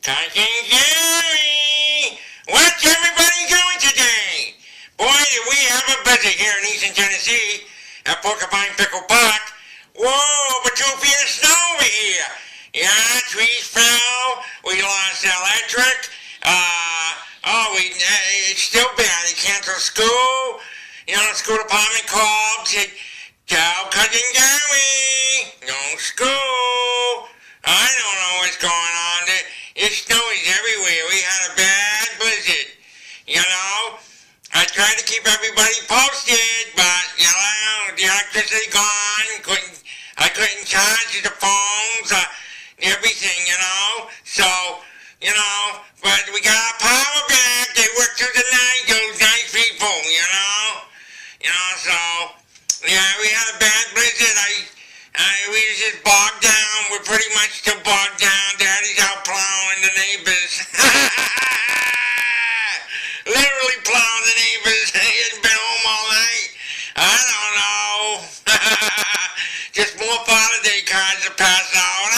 Cousin Jerry! What's everybody doing today? Boy, do we have a busy here in Eastern Tennessee at Porcupine Pickle Park. Whoa, but 2 feet of snow over here. Yeah, trees fell. We lost electric. It's still bad. They canceled school. You know, the school department called, said, tell Cousin Jerry, no school. I don't know what's going on. It's snowy everywhere. We had a bad blizzard. You know, I tried to keep everybody posted, but, you know, the electricity gone. I couldn't charge the phones, everything, you know. So, you know, but we got our power back. They worked through the night, those nice people, you know. So, yeah, we had a bad blizzard. We was just bogged down. We're pretty much still bogged down. Daddy's out plowing the neighbors. Literally plowing the neighbors. He hasn't been home all night. I don't know. Just more Father's Day cards to pass out.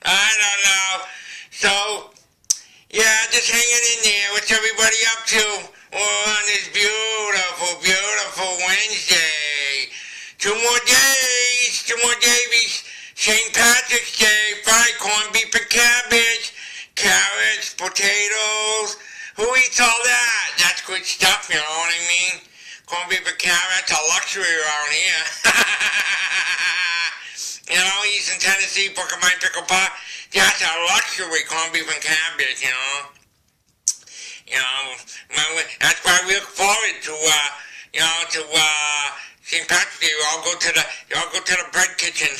I don't know. So, yeah, just hanging in there. What's everybody up to? On this beautiful, beautiful Wednesday. 2 more days. St. Patrick's Day, fried corned beef and cabbage, carrots, potatoes. Who eats all that? That's good stuff, you know what I mean? Corned beef and carrots, a luxury around here. You know, Eastern Tennessee, Porcupine Pickle Park, that's a luxury, corned beef and cabbage, you know. You know, that's why we look forward to, St. Patrick's Day. You all go to the bread kitchen.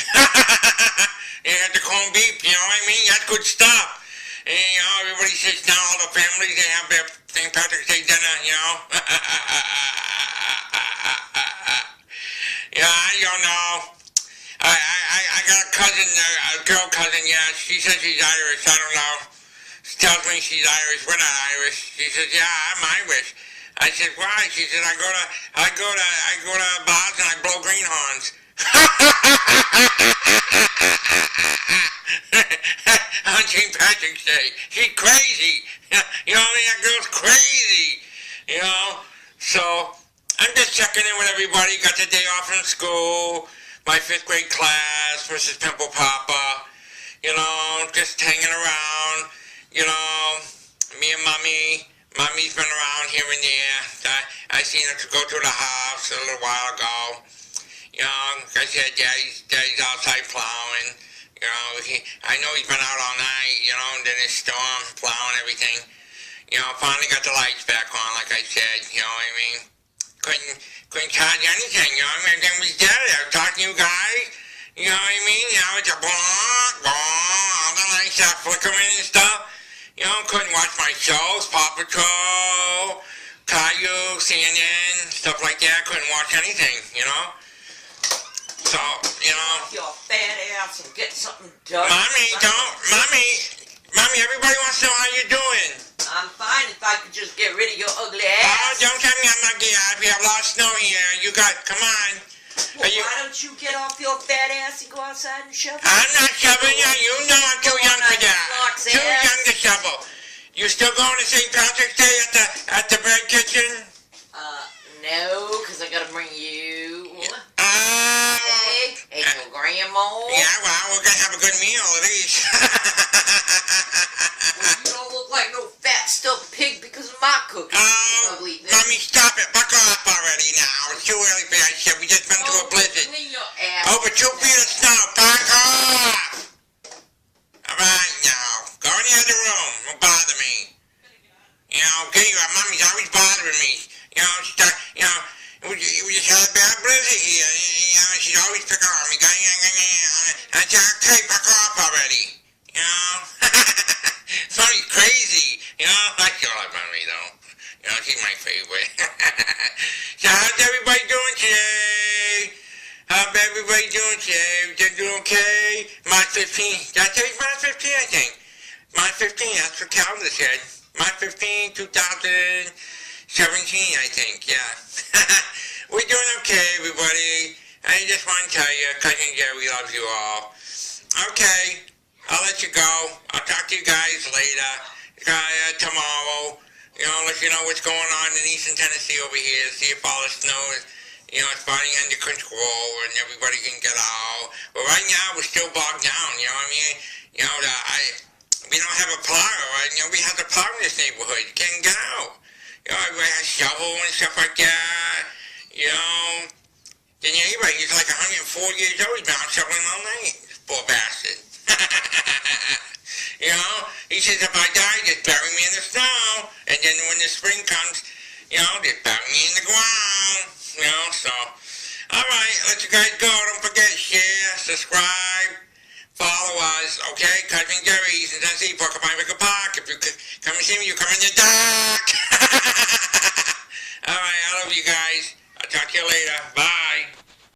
You have the corned beef, you know what I mean? That's good stuff. And, you know, everybody sits down, all the families, they have their St. Patrick's Day dinner, you know? Yeah, I don't know. I got a cousin, a girl cousin, yeah, she says she's Irish, I don't know. She tells me she's Irish. We're not Irish. She says, yeah, I'm Irish. I said, why? She said, I go to bars and I blow greenhorns. On St. Patrick's Day. She's crazy. You know what I mean? That girl's crazy. You know? So, I'm just checking in with everybody. Got the day off from school. My 5th grade class, Mrs. Pimple Papa. You know, just hanging around. You know, me and Mommy. Mommy's been around here and there. I seen her go to the house a little while ago. You know, like I said, Daddy's outside plowing. You know, I know he's been out all night, you know, and then this storm, plowing everything. You know, finally got the lights back on, like I said, you know what I mean? Couldn't charge anything, you know what I mean? Everything was dead. I was talking to you guys, you know what I mean? You know, it's a blah, all the lights are flickering and stuff. You know, couldn't watch my shows, Paw Patrol, Caillou, CNN, stuff like that. Couldn't watch anything, you know. So, you know. Your fat ass and get something done. Mommy, everybody wants to know how you're doing. I'm fine if I could just get rid of your ugly ass. Oh, don't tell me I'm not getting out. We have a lot of snow here. Come on. Well, why don't you get off your fat ass and go outside and shovel? I'm not shoveling you. You know I'm too young for that. Too young to shovel. You still going to St. Patrick's Day at the bread kitchen? No, because I gotta bring you. Hey, and your grandma. Yeah, well, we're gonna have a good meal at least. Well, you don't look like no fat stuffed pig because of my cooking. Mommy, stop it. Back off already now. It's too early for that shit. We just been through a blizzard. Clean your ass. Over 2 feet of snow. Back off. All right, now. Go in the other room. Don't bother me. You know, Mommy's always bothering me. You know, we just had a bad blizzard here. You know, she's always picking on me. I said, okay, back off already. You know? Mommy's crazy. You know, I still like Mommy, though. You know, she's my favorite. So how's everybody doing today? They doing okay? March 15th. Did I tell you March 15th, I think? March 15th, that's what calendar said. March 15th, 2017, I think, yeah. We're doing okay, everybody. I just want to tell you, Cousin Jerry loves you all. Okay. I'll let you go. I'll talk to you guys later. Tomorrow. Let you know what's going on in Eastern Tennessee over here. See if all the snow is, it's finally under control and everybody can get out. But right now we're still bogged down. You know what I mean? We don't have a plow. Right? We have to plow in this neighborhood. You can't get out. Everybody has shovel and stuff like that. The neighbor, he's like 104 years old. He's been out shoveling all night. Poor bastard. He says if I die, just bury me in the snow. And then when the spring comes, just bury me in the ground. So. Alright, let you guys go. Don't forget, share, subscribe, follow us, okay? Cousin Jerry, Eastern Tennessee, Porcupine River Park. If you come and see me, you come in the dark. Alright, I love you guys. I'll talk to you later. Bye.